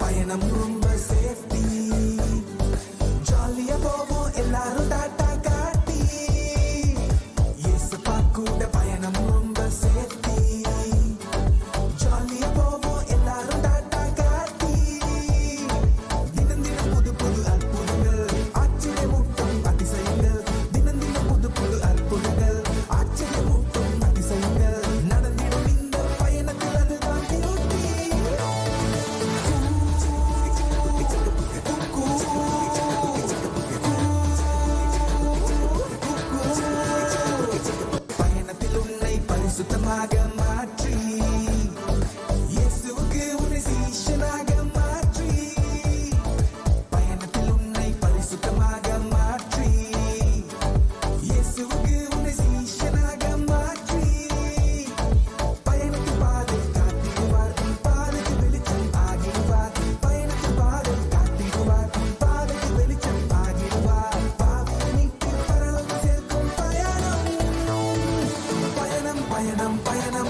பயணம் ரொம்ப சேஃப்டி ஜாலியா போவோம் எல்லாரும் டாட்டா காட்டி ஏசப்பா கூட பயணம் ரொம்ப சேஃப்டி ஜாலியா போவோம் எல்லாரும் டாட்டா காட்டி தினம் தினம் புது புது அற்புதங்கள் ஆச்சரியமூட்டும் அதிசயங்கள் தினம் தினம் புது புது அற்புதங்கள் ஆச்சரியமூட்டும் அதிசயங்கள் நடந்திடும் இந்த பயணத்தில் அதுதான் பியூட்டி சுத்தமாக மாற்றி இயேசுவுக்கு உன்னை சீஷனாக மாற்றி பயணத்தில் உன்னை பரிசுத்தமாக மாற்றி இயேசுவுக்கு உன்னை சீஷனாக மாற்றி பயணத்தில் பாதை காட்டிடுவார் பாதைக்கு வெளிச்சம் ஆகிடுவார் பயணத்தில் பாதை காட்டிடுவார் பாதைக்கு வெளிச்சம் ஆகிடுவார் பாதையை நீக்கி பரலோகம் சேர்க்கும் பயணம் பயணம் பயணம் பயணம்